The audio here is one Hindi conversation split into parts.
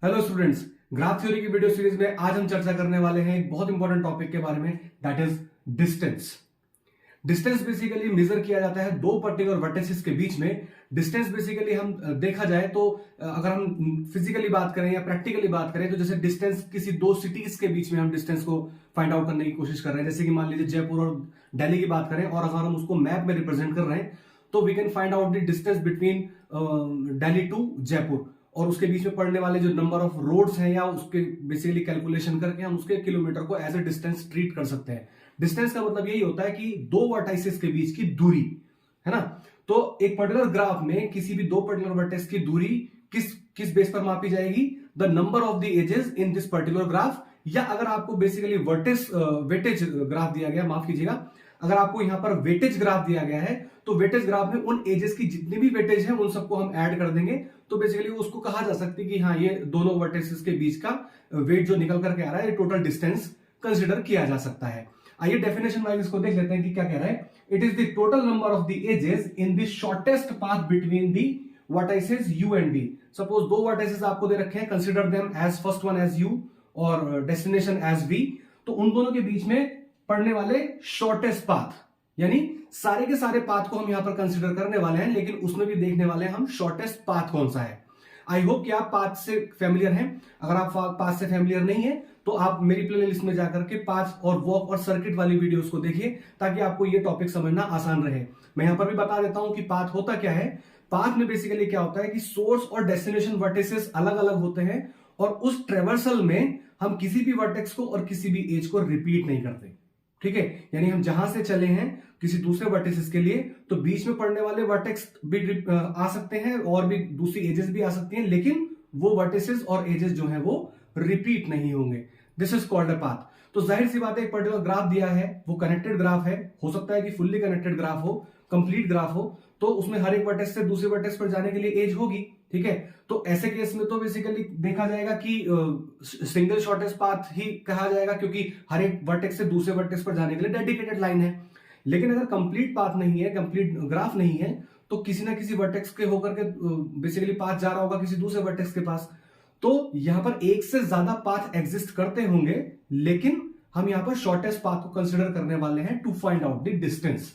हेलो स्टूडेंट्स, ग्राफ थ्योरी की वीडियो सीरीज में आज हम चर्चा करने वाले हैं एक बहुत इंपॉर्टेंट टॉपिक के बारे में, that is distance. Distance basically measure किया जाता है दो पर्टिकुलर वर्टिसेस के बीच में। डिस्टेंस बेसिकली हम देखा जाए तो अगर हम फिजिकली बात करें या प्रैक्टिकली बात करें तो जैसे डिस्टेंस किसी दो सिटीज के बीच में हम डिस्टेंस को फाइंड आउट करने की कोशिश कर रहे हैं। जैसे कि मान लीजिए जयपुर और दिल्ली की बात करें और अगर हम उसको मैप में रिप्रेजेंट कर रहे हैं तो we can find out the distance between Delhi to Jaipur और उसके बीच में पड़ने वाले जो नंबर ऑफ रोड्स हैं या उसके बेसिकली कैलकुलेशन करके हम उसके किलोमीटर को एज ए डिस्टेंस ट्रीट कर सकते हैं। डिस्टेंस का मतलब यही होता है कि दो वर्टाइसेस के बीच की दूरी, है ना। तो एक पर्टिकुलर ग्राफ में किसी भी दो पर्टिकुलर वर्टेक्स की दूरी किस बेस पर मापी जाएगी? The number of the edges in this particular graph. या अगर आपको बेसिकली वेटेज ग्राफ दिया गया, माफ कीजिएगा, अगर आपको यहां पर वेटेज ग्राफ दिया गया है तो वेटेज ग्राफ में उन एजेस की जितनी भी वेटेज है उन सबको हम ऐड कर देंगे तो बेसिकली उसको कहा जा सकता है कि हाँ, ये दोनों वर्टेसेस के बीच का वेट जो निकल करके आ रहा है ये टोटल डिस्टेंस कंसिडर किया जा सकता है। आइए डेफिनेशन वाइज इसको देख लेते हैं कि क्या कह रहा है। It is the total number of the edges in the shortest path between the vertices u and v। Suppose दो वर्टाइसेस आपको दे रखे हैं, consider them as first one as u और डेस्टिनेशन एज v। तो उन दोनों के बीच में पड़ने वाले शॉर्टेस्ट पाथ, यानी सारे के सारे पाथ को हम यहां पर कंसिडर करने वाले हैं, लेकिन उसमें भी देखने वाले हैं हम शॉर्टेस्ट पाथ कौन सा है। आई होप कि आप पाथ से फैमिलियर हैं। अगर आप पाथ से फैमिलियर नहीं है तो आप मेरी प्लेलिस्ट में जाकर के पाथ और वॉक और सर्किट वाली वीडियोस को देखिए ताकि आपको ये टॉपिक समझना आसान रहे। मैं यहां पर भी बता देता हूं कि पाथ होता क्या है। पाथ में बेसिकली क्या होता है कि सोर्स और डेस्टिनेशन वर्टिसेस अलग अलग होते हैं और उस ट्रेवर्सल में हम किसी भी वर्टेक्स को और किसी भी एज को रिपीट नहीं करते, ठीक है। यानी हम जहां से चले हैं किसी दूसरे वर्टिसेस के लिए तो बीच में पड़ने वाले वर्टेक्स भी आ सकते हैं और भी दूसरी एजेस भी आ सकती हैं, लेकिन वो वर्टिसेस और एजेस जो है वो रिपीट नहीं होंगे। This is called a path. तो जाहिर सी बात है, एक पर्टिकुलर ग्राफ दिया है, वो कनेक्टेड ग्राफ है, हो सकता है कि फुल्ली कनेक्टेड ग्राफ हो, कंप्लीट ग्राफ हो, तो उसमें हर एक वर्टेक्स से दूसरे वर्टेक्स पर जाने के लिए एज होगी, ठीक है। तो ऐसे केस में तो बेसिकली देखा जाएगा कि सिंगल शॉर्टेस्ट पाथ ही कहा जाएगा क्योंकि हर एक वर्टेक्स से दूसरे वर्टेक्स पर जाने के लिए डेडिकेटेड लाइन है। लेकिन अगर कंप्लीट पाथ नहीं है, कंप्लीट ग्राफ नहीं है, तो किसी ना किसी वर्टेक्स के होकर के बेसिकली पाथ जा रहा होगा किसी दूसरे वर्टेक्स के पास। तो यहां पर एक से ज्यादा पाथ एग्जिस्ट करते होंगे, लेकिन हम यहां पर शॉर्टेस्ट पाथ को कंसिडर करने वाले हैं to find out the distance.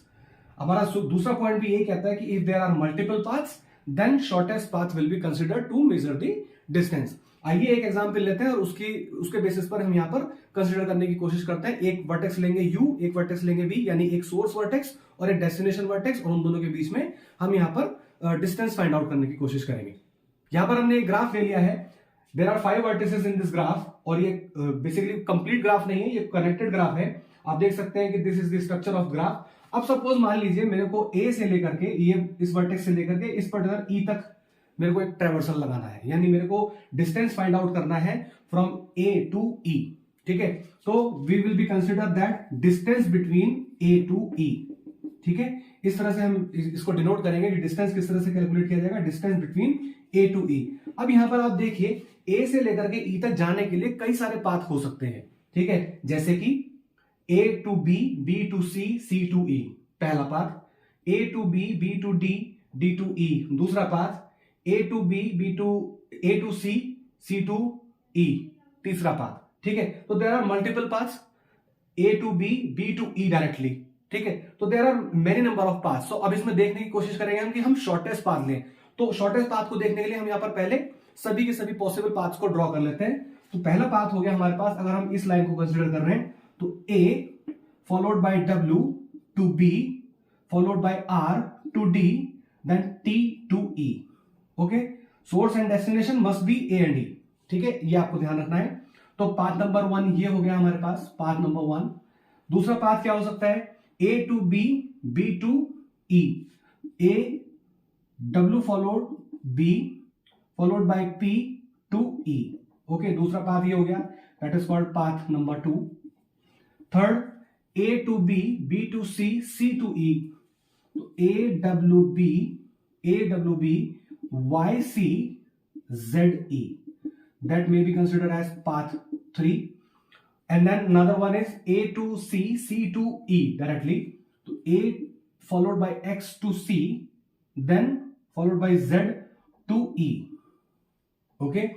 हमारा दूसरा पॉइंट भी यही कहता है कि if there are multiple paths then shortest path will be considered to measure the distance. आइए एक एग्जांपल लेते हैं और उसके बेसिस पर हम यहां पर कंसिडर करने की कोशिश करते हैं। एक वर्टेक्स लेंगे u, एक वर्टेक्स लेंगे v, यानी एक सोर्स वर्टेक्स और एक डेस्टिनेशन वर्टेक्स, और उन दोनों के बीच में हम यहां पर डिस्टेंस फाइंड आउट करने की कोशिश करेंगे। यहां पर हमने एक ग्राफ ले लिया है। There are 5 vertices in this graph और ये बेसिकली कंप्लीट ग्राफ नहीं है, ये कनेक्टेड ग्राफ है। आप देख सकते हैं कि this is the structure of graph. अब सपोज मान लीजिए मेरे को ए से लेकर के ये इस वर्टेक्स से लेकर के इस पर्टिकुलर ई तक मेरे को एक ट्रैवर्सल लगाना है, यानी मेरे को डिस्टेंस फाइंड आउट करना है फ्रॉम ए टू ई, ठीक है। तो we will be consider that distance between A to E, ठीक है। इस तरह से हम इसको डिनोट करेंगे कि डिस्टेंस किस तरह से कैलकुलेट किया जाएगा, डिस्टेंस बिटवीन ए टू ई। अब यहां पर आप देखिए ए से लेकर के ई तक जाने के लिए कई सारे पाथ हो सकते हैं, ठीक है। जैसे कि A to B, B to C, C to E, पहला path. A to B, B to D, D to E, दूसरा path. A to B, B to A to C, C to E, तीसरा पाथ, ठीक है। तो there are multiple paths, A to B to E directly, ठीक है। तो there are many number of paths. So अब इसमें देखने की कोशिश करेंगे हम कि हम शॉर्टेस्ट पाथ लें। तो शॉर्टेस्ट पाथ को देखने के लिए हम यहां पर पहले सभी के सभी पॉसिबल पाथ्स को ड्रॉ कर लेते हैं। तो पहला पाथ हो गया हमारे पास, अगर हम इस लाइन को कंसिडर कर रहे हैं तो A followed by W to B followed by R to D then T to E, okay. Source and destination must be A and D, ठीक है, ये आपको ध्यान रखना है। तो पाथ नंबर 1 ये हो गया हमारे पास, पाथ नंबर 1। दूसरा पाथ क्या हो सकता है? A to B, B to E, A W followed B followed by P to E, okay. दूसरा पाथ ये हो गया, that is called path number 2। Third, A to B, B to C, C to E, तो A W B, Y C, Z E, that may be considered as path 3. And then another one is A to C, C to E directly. So A followed by X to C, then followed by Z to E. Okay.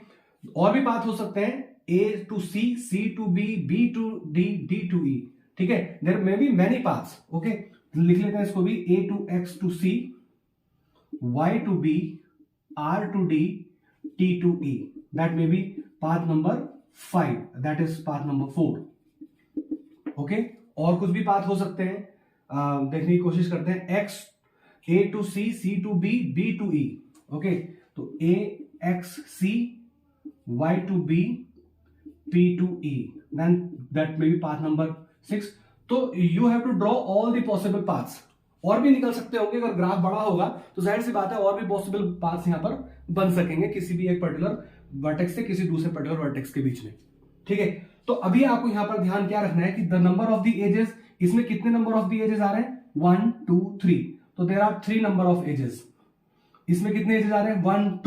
और भी पाथ हो सकते हैं, A to C, C to B, B to D, D to E, ठीक है। There may be many paths, okay. लिख लेते हैं इसको भी, A to X to C, Y to B, R to D, T to E, that may be path number 5, that is path number 4, okay. और कुछ भी पाथ हो सकते हैं, देखने की कोशिश करते हैं। X, A to C, C to B, B to E, okay. तो A X C, y to b, p to e, then that may be path number 6. तो you have to draw all the possible paths. और भी निकल सकते होंगे, अगर ग्राफ बड़ा होगा तो जाहिर सी बात है और भी पॉसिबल पाथ्स यहां पर बन सकेंगे किसी भी एक पर्टिकुलर वर्टेक्स से किसी दूसरे पर्टिकुलर वर्टेक्स के बीच में, ठीक है। तो अभी आपको यहां पर ध्यान क्या रखना है कि the number of the edges, इसमें कितने नंबर ऑफ द एजेस आ रहे हैं, 1 2 3, तो there are 3 number of edges. इसमें कितने एजेस आ रहे हैं, 1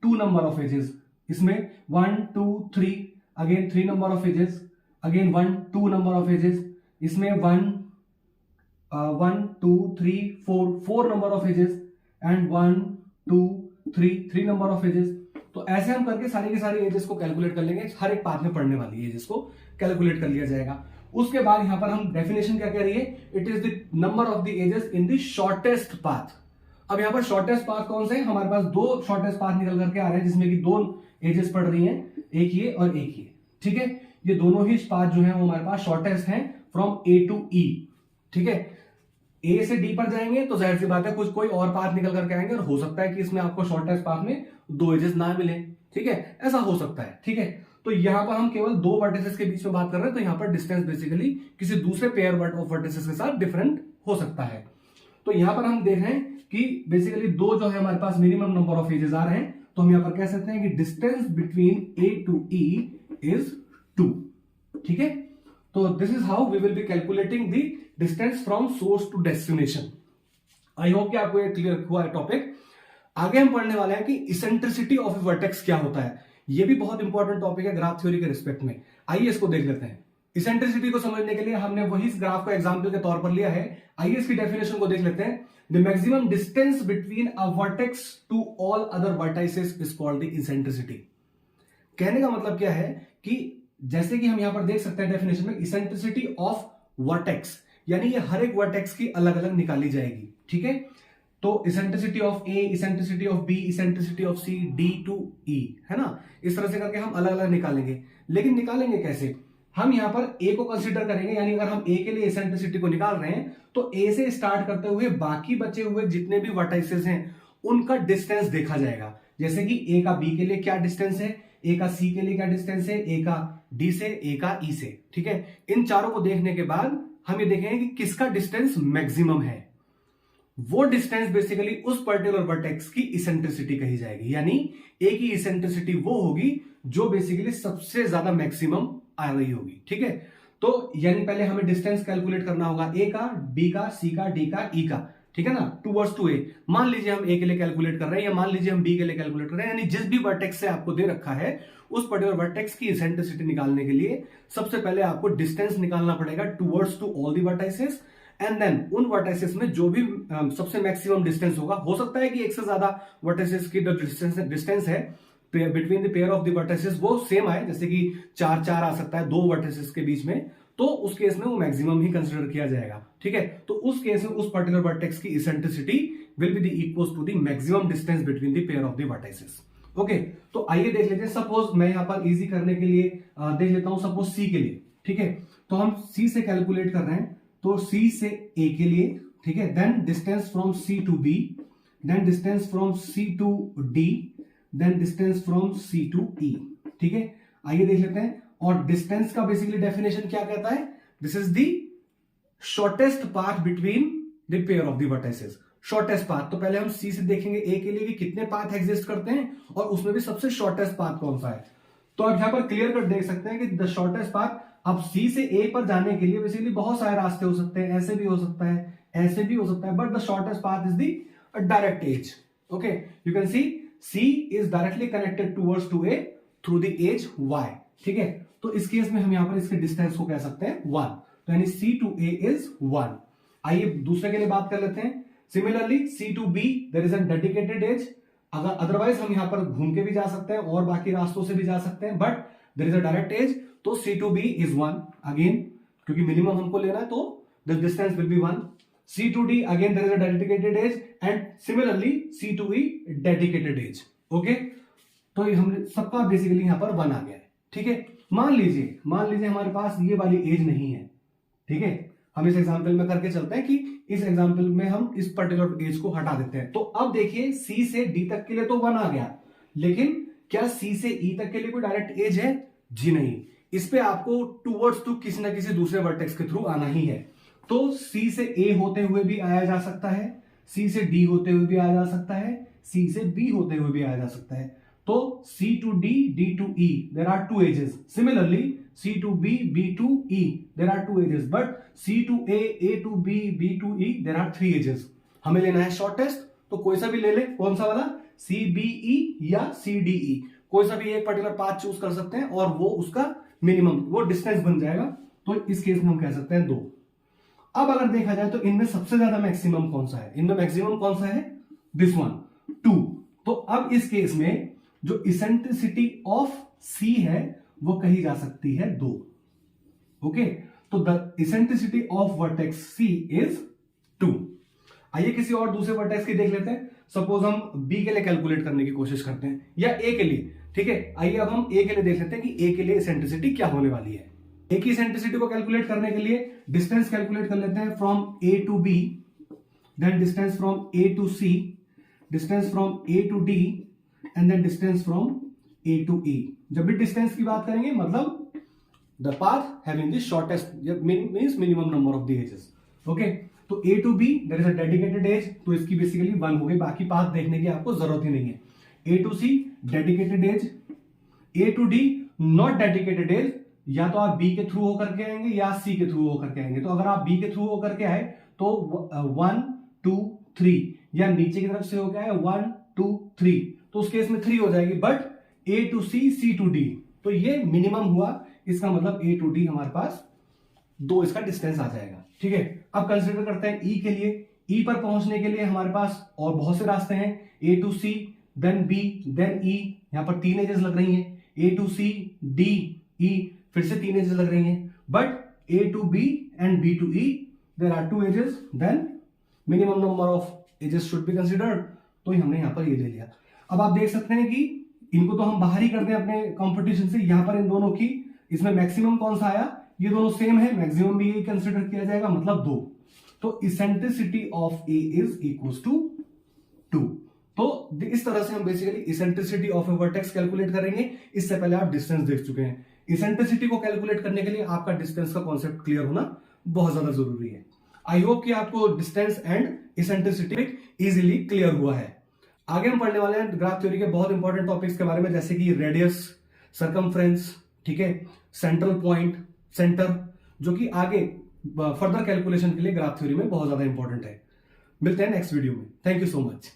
2 नंबर ऑफ एजेस। इसमें 1 2 3, again 3 number of edges, again 1 2 number of edges. इसमें 1 2 3 4 number of edges, and 1 2 3 number of edges. तो ऐसे हम करके सारी की सारी एजेस को कैलकुलेट कर लेंगे, हर एक पाथ में पढ़ने वाली एजेस को कैलकुलेट कर लिया जाएगा। उसके बाद यहां पर हम डेफिनेशन क्या कह रही है, it is the number of the edges in the shortest path. अब यहां पर शॉर्टेस्ट पाथ कौन से है, हमारे पास 2 शॉर्टेस्ट पाथ निकल करके आ रहे हैं, जिसमें कि 2 एजेस पड़ रही हैं, एक ये और एक ये, ठीक है। ये दोनों ही पाथ जो है वो हमारे पास शॉर्टेस्ट हैं फ्रॉम ए टू ई, ठीक है। ए से डी पर जाएंगे तो जाहिर सी बात है कुछ कोई और पाथ निकल करके आएंगे, और हो सकता है कि इसमें आपको शॉर्टेस्ट पाथ में 2 एजेस ना मिले, ठीक है, ऐसा हो सकता है, ठीक है। तो यहां पर हम केवल 2 वर्टिसेस के बीच में बात कर रहे हैं, तो यहां पर डिस्टेंस बेसिकली किसी दूसरे पेयर ऑफ वर्टिसेस के साथ डिफरेंट हो सकता है। तो यहां पर हम देख रहे हैं कि बेसिकली 2 जो है हमारे पास मिनिमम नंबर ऑफ एजेस आ रहे हैं, तो हम यहां पर कह सकते हैं कि distance between A to E is 2, ठीक है। तो this is how we will be calculating the distance from source to destination. I hope कि आपको ये क्लियर हुआ है टॉपिक। आगे हम पढ़ने वाले हैं कि इसेंट्रिसिटी ऑफ वर्टेक्स क्या होता है। ये भी बहुत इंपॉर्टेंट टॉपिक है ग्राफ थ्योरी के रिस्पेक्ट में। आइए इसको देख लेते हैं। इसेंट्रिसिटी को समझने के लिए हमने वही इस ग्राफ को एग्जाम्पल के तौर पर लिया है। आइए इसकी डेफिनेशन को देख लेते हैं। The maximum distance between a vertex to all other vertices is called the eccentricity. कहने का मतलब क्या है कि जैसे कि हम यहां पर देख सकते हैं डेफिनेशन में, इसेंट्रिसिटी ऑफ वर्टेक्स, यानी ये हर एक वर्टेक्स की अलग अलग निकाली जाएगी, ठीक है। तो eccentricity of A, eccentricity of B, eccentricity of C, D to E, है ना। इस तरह से करके हम अलग अलग निकालेंगे। लेकिन निकालेंगे कैसे, हम यहां पर ए को कंसीडर करेंगे, यानी अगर हम ए के लिए इसेंट्रिसिटी को निकाल रहे हैं तो ए से स्टार्ट करते हुए बाकी बचे हुए जितने भी वर्टाइसेस हैं उनका डिस्टेंस देखा जाएगा। जैसे कि ए का बी के लिए क्या डिस्टेंस है, ए का सी के लिए क्या डिस्टेंस है, ए का डी से, ए का ई से, ठीक है। इन चारों को देखने के बाद हम ये देखेंगे कि किसका डिस्टेंस मैक्सिमम है। वो डिस्टेंस बेसिकली उस पर्टिकुलर वर्टेक्स की इसेंट्रिसिटी कही जाएगी, यानी ए की इसेंट्रिसिटी वो होगी जो बेसिकली सबसे ज्यादा मैक्सिमम आ रही होगी, ठीक है। तो यानी पहले हमें डिस्टेंस कैलकुलेट करना होगा ए का, बी का, सी का, डी का, ई का, ठीक है ना, टूवर्ड्स टू ए। मान लीजिए हम ए के लिए कैलकुलेट कर रहे हैं, या मान लीजिए हम बी के लिए कैलकुलेट कर रहे हैं, यानी जिस भी वर्टेक्स से आपको दे रखा है उस पर्टिकुलर वर्टेक्स की इसेंट्रिसिटी निकालने के लिए सबसे पहले आपको डिस्टेंस निकालना पड़ेगा towards to all the vertices, and then उन वर्टाइसेस में जो भी सबसे मैक्सिमम डिस्टेंस होगा, हो सकता है कि एक से ज्यादा वर्टाइसेस की जो डिस्टेंस है between the pair of the vertices वो सेम आए, जैसे कि 4 4 आ सकता है 2 वर्टिसेस के बीच में, तो उस केस में वो मैक्सिमम ही कंसीडर किया जाएगा, ठीक है। तो उस केस में उस पर्टिकुलर वर्टेक्स की eccentricity will be the equals to the maximum distance between the pair of the vertices, okay. तो आइए देख लेते हैं। सपोज मैं यहां पर इजी करने के लिए देख लेता हूं, सपोज सी के लिए, ठीक है। तो हम सी से कैलकुलेट कर रहे हैं, तो सी से ए के लिए, ठीक है, then distance from C to B, then distance from C to D, then distance from C to E, ठीक है। आइए देख लेते हैं। और डिस्टेंस का बेसिकली डेफिनेशन क्या कहता है, this is the shortest path between the pair of the vertices. Shortest path, तो पहले हम सी से देखेंगे ए के लिए कि कितने पाथ एग्जिस्ट करते हैं और उसमें भी सबसे शॉर्टेस्ट पाथ कौन सा है। तो आप यहां पर क्लियर कट देख सकते हैं कि द शॉर्टेस्ट पाथ, अब सी से ए पर जाने के लिए बेसिकली बहुत सारे रास्ते हो सकते हैं, ऐसे भी हो सकता है, ऐसे भी हो सकता है, but the shortest path is the direct edge, okay. You can see C is directly connected towards to A through the edge Y, ठीक है। तो इस केस में हम यहां पर इसके डिस्टेंस को कह सकते हैं 1, तो यानी C to A is 1। आइए दूसरे के लिए बात कर लेते हैं। Similarly C to B there is a dedicated edge, अगर अदरवाइज हम यहां पर घूम के भी जा सकते हैं और बाकी रास्तों से भी जा सकते हैं, but there is a direct edge, तो C to B is 1 again, क्योंकि मिनिमम हमको लेना है तो the distance will be 1. C to D again there is a dedicated edge and similarly C to E dedicated edge. Okay, तो हमने सबका बेसिकली यहां पर 1 आ गया है. ठीक है, मान लीजिए हमारे पास ये वाली एज नहीं है. ठीक है, हम इस एग्जांपल में करके चलते हैं कि इस एग्जांपल में हम इस पर्टिकुलर एज को हटा देते हैं. तो अब देखिए C से D तक के लिए तो 1 आ गया, लेकिन क्या C से E तक के लिए कोई डायरेक्ट एज है? जी नहीं. इस पे आपको टूवर्ड्स टू किसी ना किसी दूसरे वर्टेक्स के थ्रू आना ही है. तो C से A होते हुए भी आया जा सकता है, C से D होते हुए भी आया जा सकता है, C से B होते हुए भी आया जा सकता है. तो C to D, D to E, there are 2 edges. Similarly, C to B, B to E, there are 2 edges. But C to A, A to B, B to E, there are 3 edges. हमें लेना है शॉर्टेस्ट, तो कोई सा भी ले ले. कौन सा वाला? C B E या C D E, कोई सा भी एक पर्टिकुलर पाथ चूज कर सकते हैं और वो उसका मिनिमम, वो डिस्टेंस बन जाएगा. तो इस केस में हम कह सकते हैं 2. अब अगर देखा जाए तो इनमें सबसे ज्यादा मैक्सिमम कौन सा है? इनमें मैक्सिमम कौन सा है? This one, 2. तो अब इस केस में जो इसेंट्रिसिटी ऑफ C है वो कही जा सकती है 2. ओके, तो the eccentricity of vertex C is 2. आइए किसी और दूसरे वर्टेक्स की देख लेते हैं. सपोज हम B के लिए कैलकुलेट करने की कोशिश करते हैं या A के लिए. ठीक है, आइए अब हम A के लिए देख लेते हैं कि A के लिए इसेंट्रिसिटी क्या होने वाली है. A की इसेंट्रिसिटी को कैलकुलेट करने के लिए डिस्टेंस कैलकुलेट कर लेते हैं from A to B, then distance from A to C, distance from A to D and then distance from A to E. जब भी डिस्टेंस की बात करेंगे मतलब the path having the shortest means minimum number of the edges. Okay, तो A to B there is a dedicated edge, तो इसकी बेसिकली 1 हो गई, बाकी पाथ देखने की आपको जरूरत ही नहीं है. A to C dedicated edge, A to D not dedicated edge, या तो आप B के थ्रू होकर के आएंगे या C के थ्रू होकर के आएंगे. तो अगर आप B के थ्रू होकर के आए तो 1 2 3, या नीचे की तरफ से होकर आए 1 2 3, तो उस केस में 3 हो जाएगी. But A to C, C to D, तो ये मिनिमम हुआ. इसका मतलब A टू D हमारे पास 2 इसका डिस्टेंस आ जाएगा. ठीक है, अब कंसिडर करते हैं E के लिए. E पर पहुंचने के लिए हमारे पास और बहुत से रास्ते हैं. A to C, then B, then E. यहां पर 3 एजेस लग रही हैं. A to C, D, E, फिर से 3 एजेस लग रही हैं. But A to B and B to E, there are 2 edges, then minimum number of edges should be considered. तो हमने यहां पर ये ले लिया. अब आप देख सकते हैं कि इनको तो हम बाहर ही कर दें अपने कंपटीशन से. यहां पर इन दोनों की, इसमें मैक्सिमम कौन सा आया? ये दोनों सेम है, मैक्सिमम भी यही कंसिडर किया जाएगा, मतलब 2. तो eccentricity of A is equals to 2. तो इस तरह से हम basically eccentricity of a vertex calculate करेंगे. इससे पहले आप डिस्टेंस देख चुके हैं. इसेंट्रिसिटी को कैलकुलेट करने के लिए आपका डिस्टेंस का कॉन्सेप्ट क्लियर होना बहुत ज्यादा जरूरी है. आई होप कि आपको distance and eccentricity easily clear हुआ है. आगे हम पढ़ने वाले हैं ग्राफ थ्योरी के बहुत इंपॉर्टेंट टॉपिक्स के बारे में, जैसे कि रेडियस, सर्कमफ्रेंस, ठीक है, सेंट्रल पॉइंट, सेंटर, जो कि आगे फर्दर कैलकुलेशन के लिए ग्राफ थ्योरी में बहुत ज्यादा इंपॉर्टेंट है. मिलते हैं नेक्स्ट वीडियो में. Thank you so much.